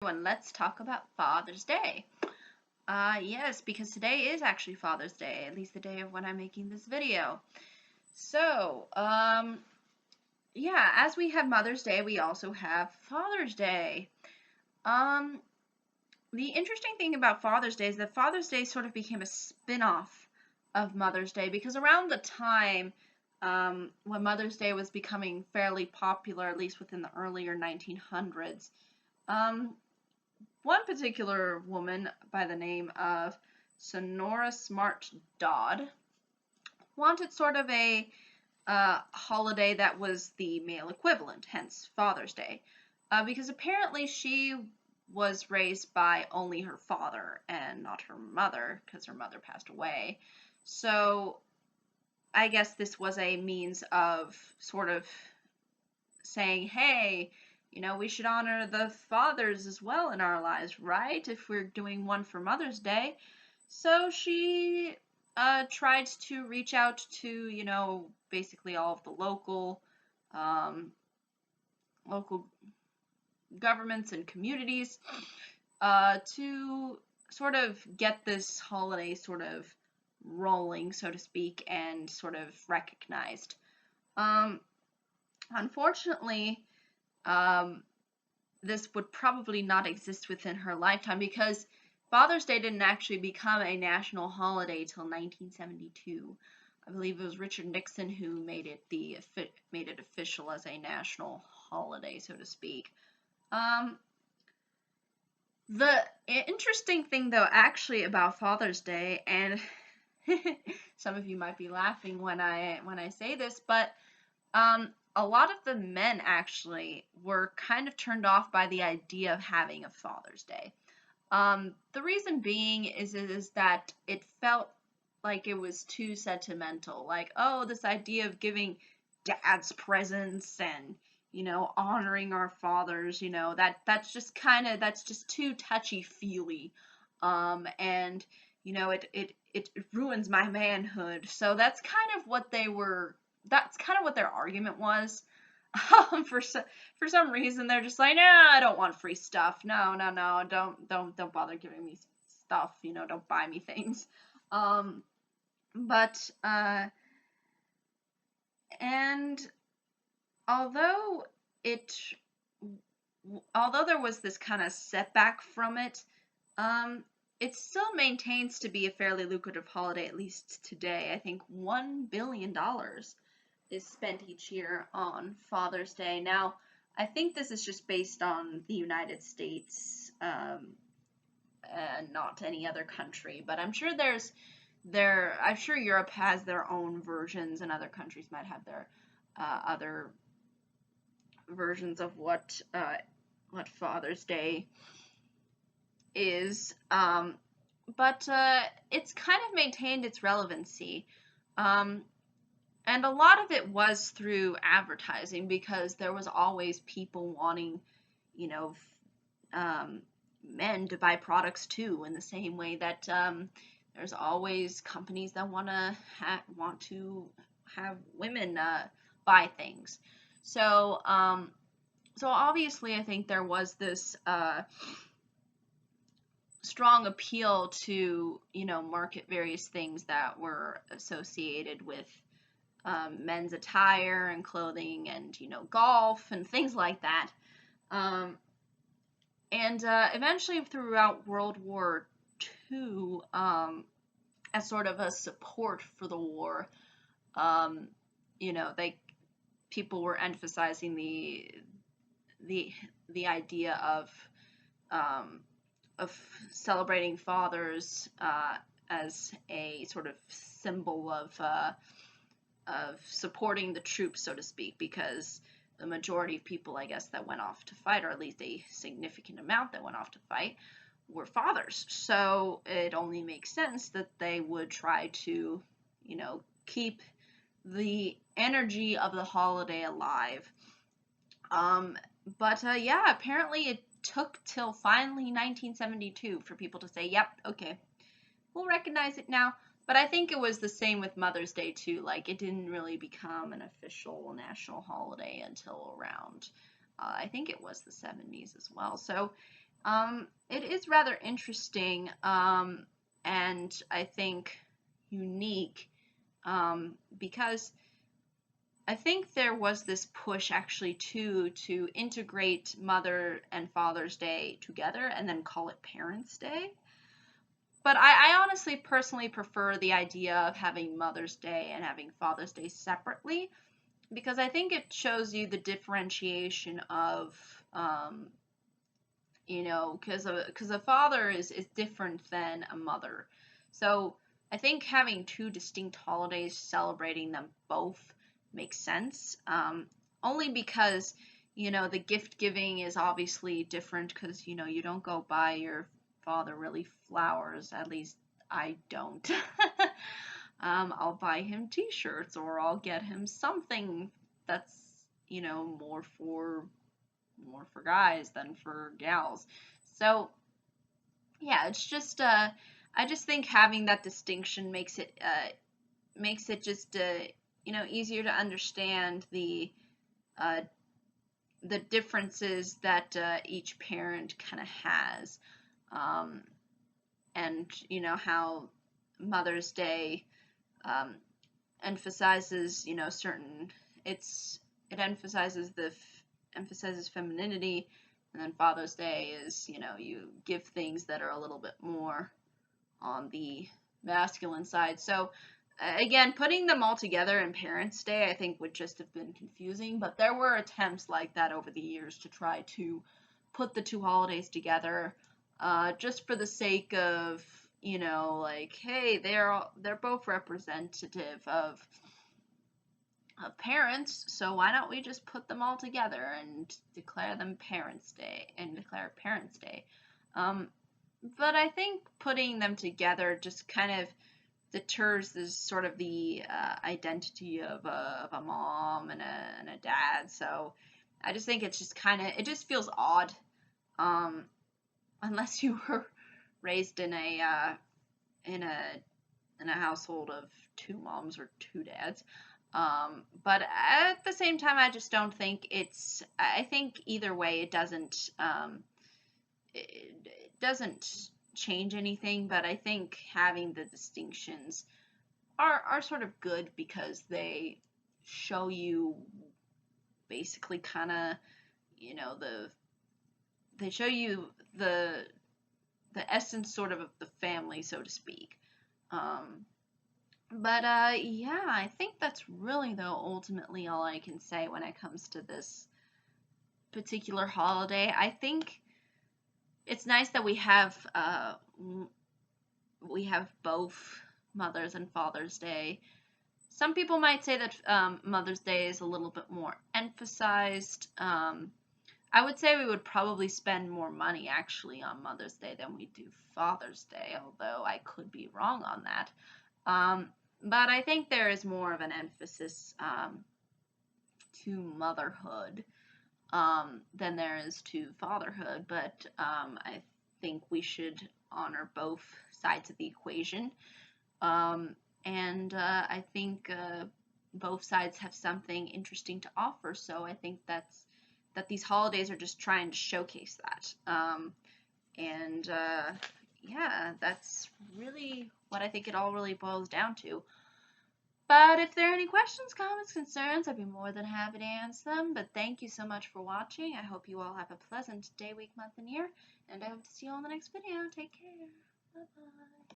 And let's talk about Father's Day. Yes, because today is actually Father's Day, at least the day of when I'm making this video. So, yeah, as we have Mother's Day, we also have Father's Day. Um, the interesting thing about Father's Day is that Father's Day sort of became a spin-off of Mother's Day because around the time when Mother's Day was becoming fairly popular, at least within the earlier 1900s, um, one particular woman by the name of Sonora Smart Dodd wanted sort of a holiday that was the male equivalent, hence Father's Day, because apparently she was raised by only her father and not her mother, because her mother passed away. So I guess this was a means of sort of saying, hey, we should honor the fathers as well in our lives, right? If we're doing one for Mother's Day. So she tried to reach out to, basically all of the um, local governments and communities to sort of get this holiday sort of rolling, so to speak, and sort of recognized. Um, Unfortunately, um, this would probably not exist within her lifetime because Father's Day didn't actually become a national holiday till 1972. I believe it was Richard Nixon who made it official as a national holiday, so to speak. The interesting thing, though, actually about Father's Day, and some of you might be laughing when I say this, but a lot of the men actually were kind of turned off by the idea of having a Father's Day. The reason being is that it felt like it was too sentimental. Like, oh, this idea of giving dads presents and honoring our fathers, that's just too touchy feely, and it ruins my manhood. So that's kind of what their argument was. For some reason, they're just like, nah, I don't want free stuff. No, no, no, don't bother giving me stuff. Don't buy me things. Um, but and although it, although there was this kind of setback from it, um, it still maintains to be a fairly lucrative holiday, at least today. I think $1 billion is spent each year on Father's Day. Now, I think this is just based on the United States and not any other country, but I'm sure Europe has their own versions, and other countries might have their other versions of what Father's Day is. But it's kind of maintained its relevancy. Um, And a lot of it was through advertising because there was always people wanting, you know, men to buy products too, in the same way that there's always companies that want to have women buy things. So, so obviously, I think there was this strong appeal to, market various things that were associated with men's attire and clothing and golf and things like that. Um, and eventually throughout World War II, as sort of a support for the war, um, they people were emphasizing the the idea um, of celebrating fathers as a sort of symbol of supporting the troops, so to speak, because the majority of people, I guess, that went off to fight, or at least a significant amount that went off to fight, were fathers. So it only makes sense that they would try to, keep the energy of the holiday alive. But yeah, apparently it took till finally 1972 for people to say, yep, okay, we'll recognize it now. But I think it was the same with Mother's Day too. Like, it didn't really become an official national holiday until around, I think it was the 70s as well. So It is rather interesting, and I think unique, because I think there was this push actually too to integrate Mother and Father's Day together and then call it Parents' Day. But I honestly personally prefer the idea of having Mother's Day and having Father's Day separately, because I think it shows you the differentiation of, because a father is different than a mother. So I think having two distinct holidays celebrating them both makes sense. Only because, the gift giving is obviously different because, you don't go buy your father really flowers. At least I don't. I'll buy him t-shirts, or I'll get him something that's, more for guys than for gals. So yeah, it's just I just think having that distinction makes it just easier to understand uh, the differences that each parent kind of has, um, and how Mother's Day um, emphasizes certain it's it emphasizes femininity, and then Father's Day is you give things that are a little bit more on the masculine side. So again, putting them all together in Parents' Day I think would just have been confusing, but there were attempts like that over the years to try to put the two holidays together, just for the sake of like, hey, they're both representative of parents, so why don't we just put them all together and declare them Parents' Day and declare Parents' Day? But I think putting them together just kind of deters this sort of the identity of a mom and a dad. So I just think it's just it just feels odd, um, unless you were raised in a in a household of two moms or two dads. But at the same time, I just don't think I think either way, it doesn't change anything. But I think having the distinctions are sort of good because they show you basically kind of, they show you the essence sort of the family, so to speak. Um, But yeah, I think that's really though ultimately all I can say when it comes to this particular holiday. I think it's nice that we have both Mother's and Father's Day. Some people might say that Mother's Day is a little bit more emphasized. I would say we would probably spend more money actually on Mother's Day than we do Father's Day, although I could be wrong on that. Um, but I think there is more of an emphasis to motherhood than there is to fatherhood. But I think we should honor both sides of the equation. And I think both sides have something interesting to offer. So I think that these holidays are just trying to showcase that. And yeah, that's really what I think it all really boils down to. But if there are any questions, comments, concerns, I'd be more than happy to answer them. But thank you so much for watching. I hope you all have a pleasant day, week, month, and year. And I hope to see you all in the next video. Take care. Bye-bye.